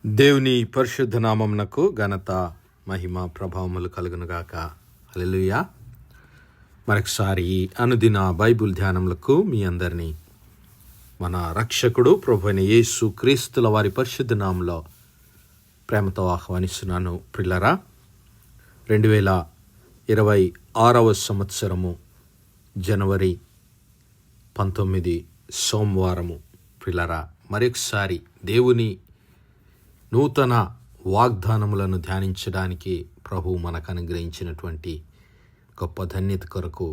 దేవుని పరిశుద్ధ నామమునకు ఘనత మహిమ ప్రభావములు కలుగునుగాక. హల్లెలూయా. మరొకసారి అనుదిన బైబిల్ ధ్యానములకు మీ అందరినీ మన రక్షకుడు ప్రభువైన యేసు క్రీస్తుల వారి పరిశుద్ధ నామములో ప్రేమతో ఆహ్వానిస్తున్నాను. ప్రియులారా, 2026 సంవత్సరము జనవరి 19 సోమవారము. ప్రియులారా, మరొకసారి దేవుని నూతన వాగ్దానములను ధ్యానించడానికి ప్రభు మనకు అనుగ్రహించినటువంటి గొప్ప ధన్యత కొరకు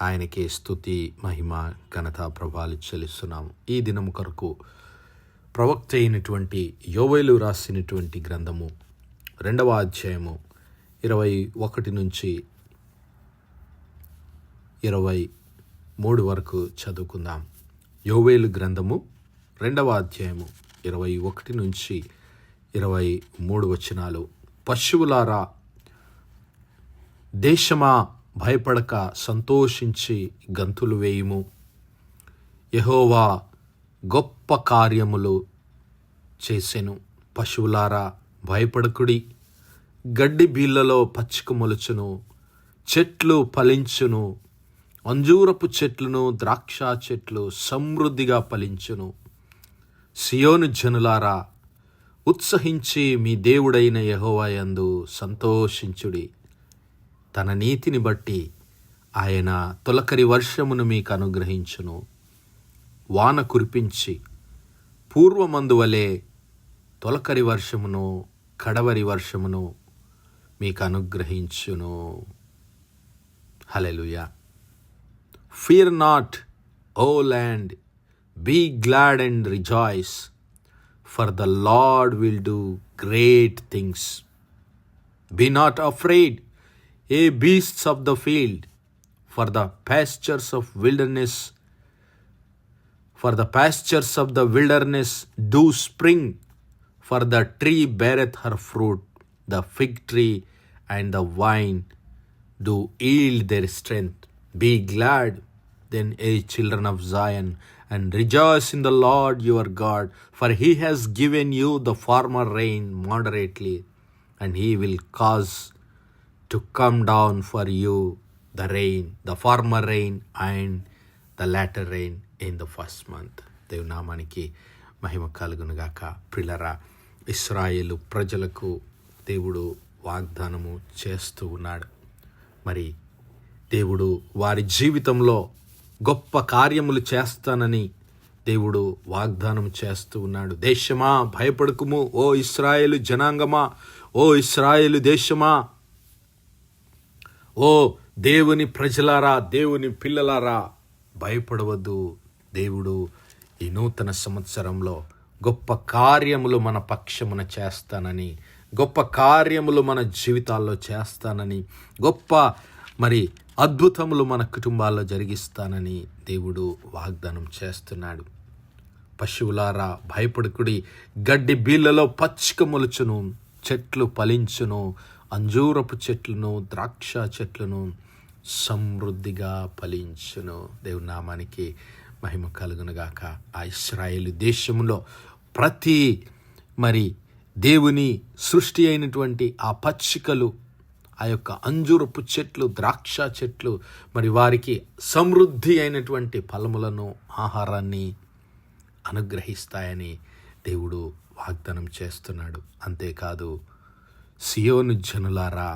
ఆయనకే స్తుతి మహిమ ఘనత ప్రభావాలు చెల్లిస్తున్నాము. ఈ దినము కొరకు ప్రవక్త అయినటువంటి యోవేలు రాసినటువంటి గ్రంథము 2వ అధ్యాయము 21 నుంచి 23 వరకు చదువుకుందాం. యోవేలు గ్రంథము 2వ అధ్యాయము 21 నుంచి 23 వచనాలు. పశువులారా, దేశమా, భయపడక సంతోషించి గంతులు వేయుము. యెహోవా గొప్ప కార్యములు చేసెను. పశువులారా, భయపడకుడి. గడ్డి బీళ్లలో పచ్చిక మొలుచును, చెట్లు ఫలించును, అంజూరపు చెట్లును ద్రాక్ష చెట్లు సమృద్ధిగా ఫలించును. సియోను జనులారా, ఉత్సహించి మీ దేవుడైన యెహోవా యందు సంతోషించుడి. తన నీతిని బట్టి ఆయన తొలకరి వర్షమును మీకు అనుగ్రహించును. వాన కురిపించి పూర్వమందు వలె తొలకరి వర్షమును కడవరి వర్షమును మీకు అనుగ్రహించును. హల్లెలూయా. Fear not, O land, be glad and rejoice, for the Lord will do great things. Be not afraid, ye beasts of the field, for the pastures of the wilderness do spring, for the tree beareth her fruit, the fig tree and the vine do yield their strength. Be glad then, ye children of Zion, and rejoice in the Lord your God, for he has given you the former rain moderately, and he will cause to come down for you the former rain and the latter rain in the first month. దేవుని నామానికి మహిమ కలుగునుగాక. ప్రియులారా, ఇశ్రాయేలు ప్రజలకు దేవుడు వాగ్దానము చేస్తూ ఉన్నాడు. మరి దేవుడు వారి జీవితంలో గొప్ప కార్యములు చేస్తానని దేవుడు వాగ్దానం చేస్తూ ఉన్నాడు. దేశమా, భయపడకుము. ఓ ఇశ్రాయేలు జనాంగమా, ఓ ఇశ్రాయేలు దేశమా, ఓ దేవుని ప్రజలారా, దేవుని పిల్లలారా, భయపడవద్దు. దేవుడు ఈ నూతన సంవత్సరంలో గొప్ప కార్యములు మన పక్షమున చేస్తానని, గొప్ప కార్యములు మన జీవితాల్లో చేస్తానని, గొప్ప అద్భుతములు మన కుటుంబాల్లో జరిగిస్తానని దేవుడు వాగ్దానం చేస్తున్నాడు. పశువులారా, భయపడకుడి. గడ్డి బీళ్లలో పచ్చిక మొలుచును, చెట్లు ఫలించును, అంజూరపు చెట్లను ద్రాక్ష చెట్లను సమృద్ధిగా ఫలించును. దేవుని నామానికి మహిమ కలుగునుగాక. ఆ ఇశ్రాయేలు దేశంలో ప్రతి దేవుని సృష్టి అయినటువంటి ఆ పచ్చికలు, ఆ యొక్క అంజూరపు చెట్లు, ద్రాక్ష చెట్లు వారికి సమృద్ధి అయినటువంటి ఫలములను, ఆహారాన్ని అనుగ్రహిస్తాయని దేవుడు వాగ్దానం చేస్తున్నాడు. అంతేకాదు, సియోను జనులారా,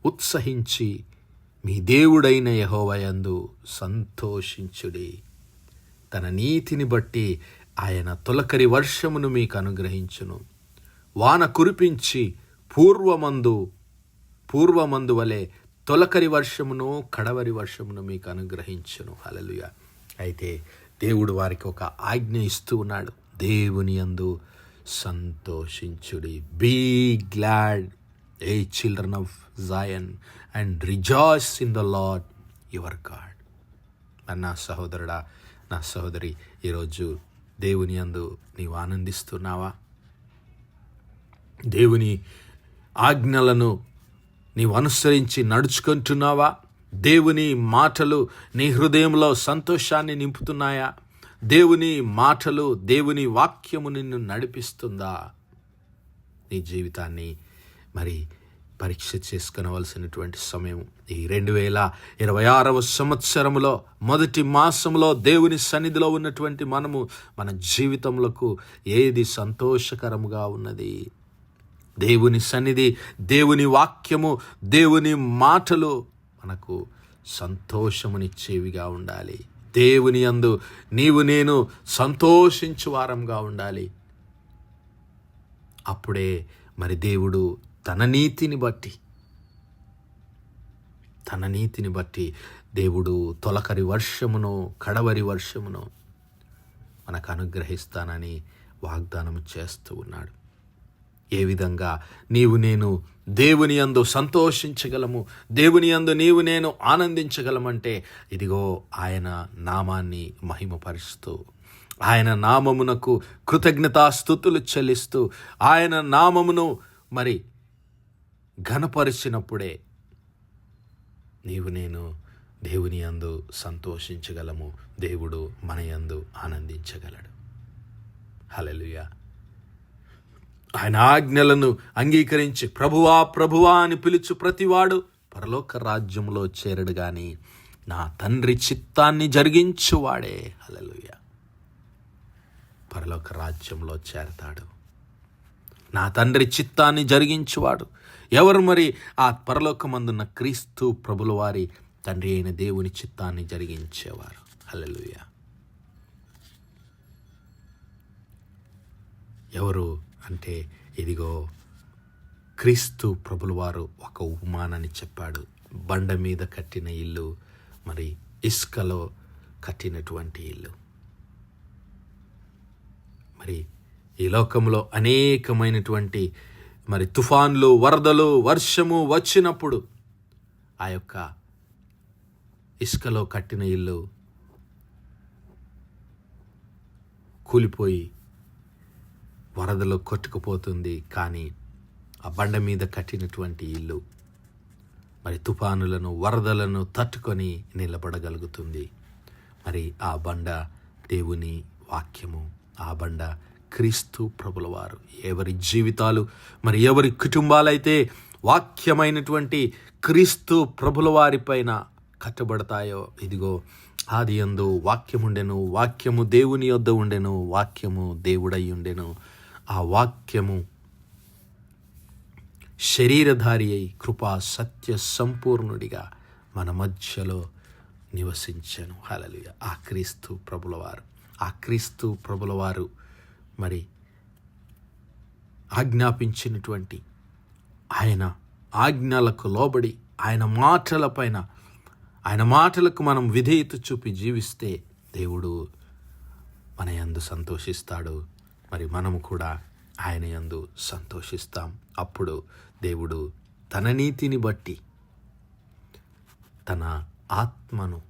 ఉత్సహించి మీ దేవుడైన యెహోవా యందు సంతోషించుడి. తన నీతిని బట్టి ఆయన తొలకరి వర్షమును మీకు అనుగ్రహించును. వాన కురిపించి పూర్వమందు వలె తొలకరి వర్షమును కడవరి వర్షమును మీకు అనుగ్రహించును. హల్లెలూయా. అయితే దేవుడు వారికి ఒక ఆజ్ఞ ఇస్తూ ఉన్నాడు. దేవుని యందు సంతోషించుడి. Be glad, ye children of Zion, and rejoice in the Lord your God. నా సహోదరుడా, నా సహోదరి, ఈరోజు దేవుని యందు నీవు ఆనందిస్తున్నావా? దేవుని ఆజ్ఞలను నీవు అనుసరించి నడుచుకుంటున్నావా? దేవుని మాటలు నీ హృదయంలో సంతోషాన్ని నింపుతున్నాయా? దేవుని మాటలు, దేవుని వాక్యము నిన్ను నడిపిస్తుందా? నీ జీవితాన్ని మరి పరీక్ష చేసుకొనవలసినటువంటి సమయం. ఈ 2026వ సంవత్సరంలో మొదటి మాసంలో దేవుని సన్నిధిలో ఉన్నటువంటి మనము మన జీవితములకు ఏది సంతోషకరముగా ఉన్నది? దేవుని సన్నిధి, దేవుని వాక్యము, దేవుని మాటలు మనకు సంతోషమునిచ్చేవిగా ఉండాలి. దేవుని యందు నీవు నేను సంతోషించు వారంగా ఉండాలి. అప్పుడే మరి దేవుడు తన నీతిని బట్టి దేవుడు తొలకరి వర్షమును, కడవరి వర్షమును మనకు అనుగ్రహిస్తానని వాగ్దానం చేస్తూ ఉన్నాడు. ఏ విధంగా నీవు నేను దేవుని యందు సంతోషించగలము, దేవుని యందు నీవు నేను ఆనందించగలమంటే, ఇదిగో ఆయన నామాన్ని మహిమపరుస్తూ, ఆయన నామమునకు కృతజ్ఞతాస్తుతులు చెల్లిస్తూ, ఆయన నామమును మరి ఘనపరిచినప్పుడే నీవు నేను దేవుని యందు సంతోషించగలము, దేవుడు మన యందు ఆనందించగలడు. హల్లెలూయా. ఆయన ఆజ్ఞలను అంగీకరించి ప్రభువా ప్రభువా అని పిలుచు ప్రతివాడు పరలోక రాజ్యంలో చేరడు గాని నా తండ్రి చిత్తాన్ని జరిగించువాడే హల్లెలూయా పరలోక రాజ్యంలో చేరతాడు. నా తండ్రి చిత్తాన్ని జరిగించువాడు ఎవరు? మరి ఆ పరలోకమందున్న క్రీస్తు ప్రభుల వారి తండ్రి అయిన దేవుని చిత్తాన్ని జరిగించేవారు. హల్లెలూయా. ఎవరు అంటే, ఇదిగో క్రీస్తు ప్రభుల వారు ఒక ఉపమానాన్ని చెప్పాడు. బండ మీద కట్టిన ఇల్లు, మరి ఇసుకలో కట్టినటువంటి ఇల్లు. మరి ఈ లోకంలో అనేకమైనటువంటి మరి తుఫాన్లు, వరదలు, వర్షము వచ్చినప్పుడు ఆ యొక్క ఇసుకలో కట్టిన ఇల్లు కూలిపోయి వరదలో కొట్టుకుపోతుంది. కానీ ఆ బండ మీద కట్టినటువంటి ఇల్లు మరి తుఫానులను, వరదలను తట్టుకొని నిలబడగలుగుతుంది. మరి ఆ బండ దేవుని వాక్యము, ఆ బండ క్రీస్తు ప్రభుల వారు. ఎవరి జీవితాలు, మరి ఎవరి కుటుంబాలైతే వాక్యమైనటువంటి క్రీస్తు ప్రభుల వారి పైన కట్టబడతాయో, ఇదిగో ఆది యందు వాక్యముండెను, వాక్యము దేవుని యొద్ద ఉండెను, వాక్యము దేవుడై ఉండెను. ఆ వాక్యము శరీరధారి అయి కృపా సత్య సంపూర్ణుడిగా మన మధ్యలో నివసించెను. హల్లెలూయా. ఆ క్రీస్తు ప్రభుల వారు, ఆ క్రీస్తు ప్రభుల వారు మరి ఆజ్ఞాపించినటువంటి ఆయన ఆజ్ఞలకు లోబడి ఆయన మాటలపైన, ఆయన మాటలకు మనం విధేయత చూపి జీవిస్తే దేవుడు మన యందు సంతోషిస్తాడు. మరి మనము కూడా ఆయన యందు సంతోషిస్తాం. అప్పుడు దేవుడు తన నీతిని బట్టి తన ఆత్మను,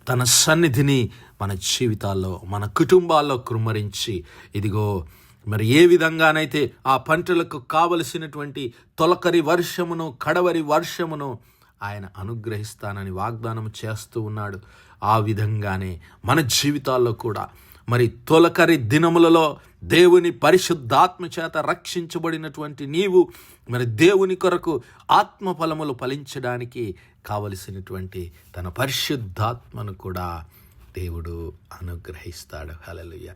తన సన్నిధిని మన జీవితాల్లో, మన కుటుంబాల్లో కుమ్మరించి, ఇదిగో మరి ఏ విధంగానైతే ఆ పంటలకు కావలసినటువంటి తొలకరి వర్షమును, కడవరి వర్షమును ఆయన అనుగ్రహిస్తానని వాగ్దానం చేస్తూ ఉన్నాడు. ఆ విధంగానే మన జీవితాల్లో కూడా మరి తొలకరి దినములలో దేవుని పరిశుద్ధాత్మ చేత రక్షించబడినటువంటి నీవు మరి దేవుని కొరకు ఆత్మ ఫలములు ఫలించడానికి కావలసినటువంటి తన పరిశుద్ధాత్మను కూడా దేవుడు అనుగ్రహిస్తాడు. హల్లెలూయా.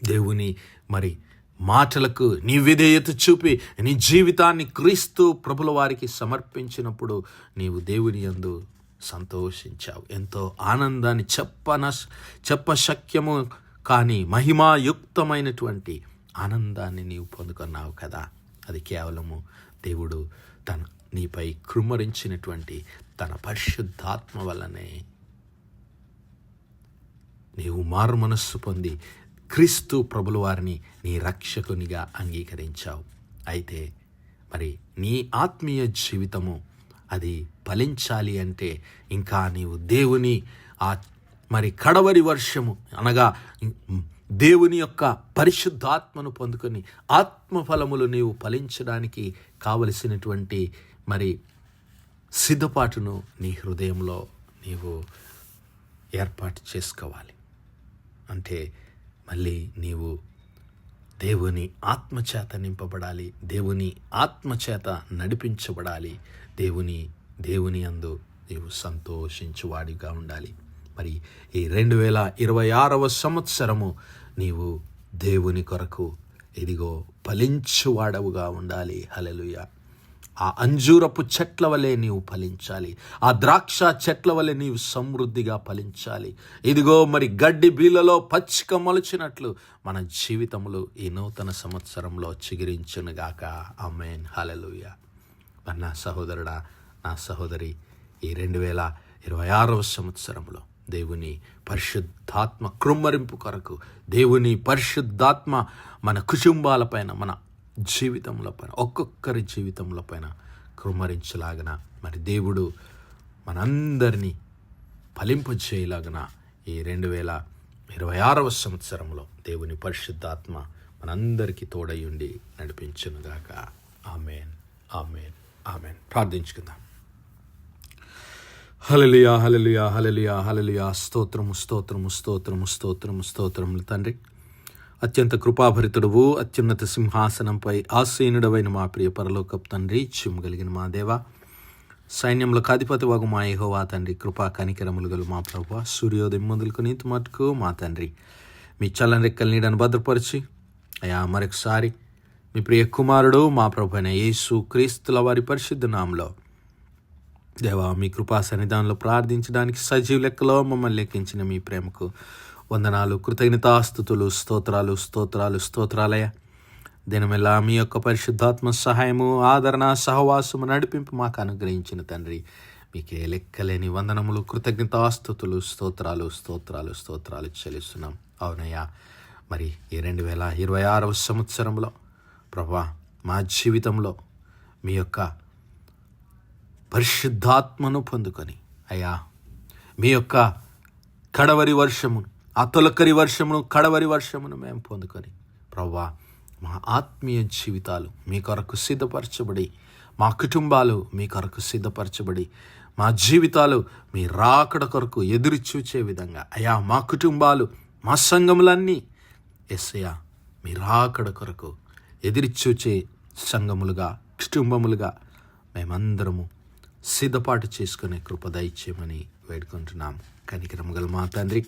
దేవుని మరి మాటలకు నీ విధేయత చూపి నీ జీవితాన్ని క్రీస్తు ప్రభుల వారికి సమర్పించినప్పుడు నీవు దేవుని యందు సంతోషించావు. ఎంతో ఆనందాన్ని చెప్పశక్యము కానీ మహిమాయుక్తమైనటువంటి ఆనందాన్ని నీవు పొందుకున్నావు కదా. అది కేవలము దేవుడు నీపై కృమ్మరించినటువంటి తన పరిశుద్ధాత్మ వల్లనే. నీవు మారు మనస్సు పొంది క్రీస్తు ప్రభుల వారిని నీ రక్షకునిగా అంగీకరించావు. అయితే మరి నీ ఆత్మీయ జీవితము అది ఫలించాలి అంటే ఇంకా నీవు దేవుని మరి కడవరి వర్షము అనగా దేవుని యొక్క పరిశుద్ధాత్మను పొందుకొని ఆత్మఫలములు నీవు ఫలించడానికి కావలసినటువంటి మరి సిద్ధపాటును నీ హృదయంలో నీవు ఏర్పాటు చేసుకోవాలి. అంటే మళ్ళీ నీవు దేవుని ఆత్మచేత నింపబడాలి, దేవుని ఆత్మచేత నడిపించబడాలి, దేవుని అందు నీవు సంతోషించువాడిగా ఉండాలి. మరి ఈ 2026వ సంవత్సరము నీవు దేవుని కొరకు ఇదిగో ఫలించువాడవుగా ఉండాలి. హల్లెలూయా. ఆ అంజూరపు చెట్ల వలె నీవు ఫలించాలి, ఆ ద్రాక్ష చెట్ల వలె నీవు సమృద్ధిగా ఫలించాలి. ఇదిగో మరి గడ్డి బీలలో పచ్చిక మొలిచినట్లు మన జీవితములు ఈ నూతన సంవత్సరంలో చిగురించునుగాక. ఆమేన్. హల్లెలూయా. మరి నా సహోదరుడా, నా సహోదరి, ఈ 2026వ సంవత్సరంలో దేవుని పరిశుద్ధాత్మ కృమ్మరింపు కొరకు, దేవుని పరిశుద్ధాత్మ మన కుటుంబాలపైన, మన జీవితముల పైన, ఒక్కొక్కరి జీవితముల పైన కృమ్మరించలాగన, మరి దేవుడు మనందరినీ ఫలింపజేయలాగన ఈ 2026వ సంవత్సరంలో దేవుని పరిశుద్ధాత్మ మనందరికీ తోడయుండి నడిపించునుగాక. ఆమేన్, ఆమేన్, ఆమేన్. ప్రార్థించుకుందాం. హల్లెలూయా, హల్లెలూయా, హల్లెలూయా, హల్లెలూయా. స్తోత్రము, స్తోత్రము, స్తోత్రము, స్తోత్రము, స్తోత్రములు తండ్రి. అత్యంత కృపాభరితుడువు, అత్యున్నత సింహాసనంపై ఆసీనుడవైన మా ప్రియ పరలోకపు తండ్రి, చిమ్మగలిగిన మా దేవ, సైన్యములకు అధిపతివగు మా యెహోవా తండ్రి, కృపా కనికరములు గల మా ప్రభువా, సూర్యోదయం మొదలుకొని ఇంత మటుకు మా తండ్రి మీ చల్లని రెక్కల నీడను భద్రపరిచి అయా మరొకసారి మీ ప్రియ కుమారుడు మా ప్రభు అయిన యేసు క్రీస్తుల వారి పరిశుద్ధ నామములో దేవా మీ కృపా సన్నిధానంలో ప్రార్థించడానికి సజీవ లెక్కలో మమ్మల్ని లెక్కించిన మీ ప్రేమకు వందనాలు, కృతజ్ఞతాస్తుతులు, స్తోత్రాలు, స్తోత్రాలు, స్తోత్రాలయ. దినమెల్లా మీ యొక్క పరిశుద్ధాత్మ సహాయము, ఆదరణ, సహవాసము, నడిపింపు మాకు అనుగ్రహించిన తండ్రి, మీకే లెక్కలేని వందనములు, కృతజ్ఞతాస్తుతులు, స్తోత్రాలు, స్తోత్రాలు, స్తోత్రాలు చెల్లిస్తున్నాం. అవునయ్యా, మరి ఈ 2026వ సంవత్సరంలో ప్రభా మా జీవితంలో మీ యొక్క పరిశుద్ధాత్మను పొందుకొని అయ్యా మీ యొక్క కడవరి వర్షమును, ఆ తొలకరి వర్షమును, కడవరి వర్షమును మేము పొందుకొని ప్రభువా మా ఆత్మీయ జీవితాలు మీ కొరకు సిద్ధపరచబడి, మా కుటుంబాలు మీ కొరకు సిద్ధపరచబడి, మా జీవితాలు మీ రాకడ కొరకు ఎదురు చూచే విధంగా అయ్యా మా కుటుంబాలు, మా సంఘములన్నీ యేసయ్యా మీ రాకడ కొరకు ఎదురు చూచే సంఘములుగా, కుటుంబములుగా మేమందరము సిద్ధపాటు చేసుకునే కృప దయచేయమని వేడుకుంటున్నాము. కనికరము గల మా తండ్రి,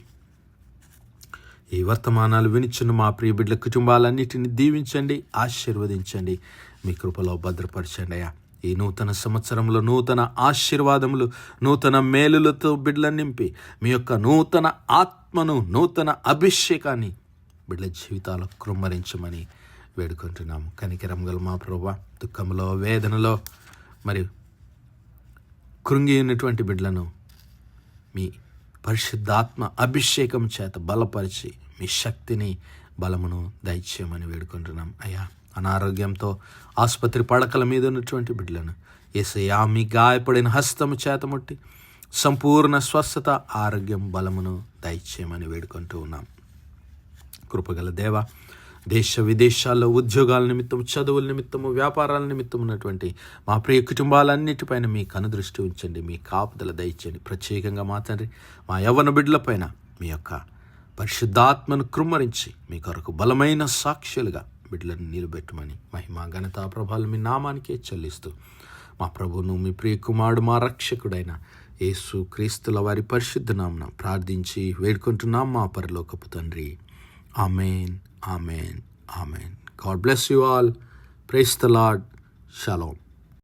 ఈ వర్తమానాలు వినిచున్న మా ప్రియ బిడ్డల కుటుంబాలన్నిటిని దీవించండి, ఆశీర్వదించండి, మీ కృపలో భద్రపరచండి అయ్యా. ఈ నూతన సంవత్సరంలో నూతన ఆశీర్వాదములు, నూతన మేలులతో బిడ్డలను నింపి మీ యొక్క నూతన ఆత్మను, నూతన అభిషేకాన్ని బిడ్డల జీవితాల్లో కృమ్మరించమని వేడుకుంటున్నాము. కనికరము గల మా ప్రభువా, దుఃఖంలో, వేదనలో మరి కృంగి ఉన్నటువంటి బిడ్డలను మీ పరిశుద్ధాత్మ అభిషేకం చేత బలపరిచి మీ శక్తిని, బలమును దయచేయమని వేడుకుంటున్నాం అయ్యా. అనారోగ్యంతో ఆసుపత్రి పడకల మీద ఉన్నటువంటి బిడ్డలను యేసయ్యా మీ గాయపడిన హస్తము చేత ముట్టి సంపూర్ణ స్వస్థత, ఆరోగ్యం, బలమును దయచేయమని వేడుకుంటూ ఉన్నాం. కృపగల దేవ, దేశ విదేశాల్లో ఉద్యోగాల నిమిత్తం, చదువుల నిమిత్తము, వ్యాపారాల నిమిత్తం ఉన్నటువంటి మా ప్రియ కుటుంబాలన్నిటిపైన మీ కనుదృష్టి ఉంచండి, మీ కాపుదల దయచేయండి. ప్రత్యేకంగా మా తండ్రి మా యవ్వన బిడ్డలపైన మీ యొక్క పరిశుద్ధాత్మను కృమ్మరించి మీ కొరకు బలమైన సాక్షులుగా బిడ్డలను నిలబెట్టమని మహిమ, ఘనత, ప్రభావాలు మీ నామానికే చెల్లిస్తూ మా ప్రభువును, మీ ప్రియ కుమారుడు, మా రక్షకుడైన యేసు క్రీస్తుల వారి పరిశుద్ధ నామమున ప్రార్థించి వేడుకుంటున్నాం మా పరలోకపు తండ్రి. Amen, amen, amen. God bless you all. Praise the Lord. Shalom.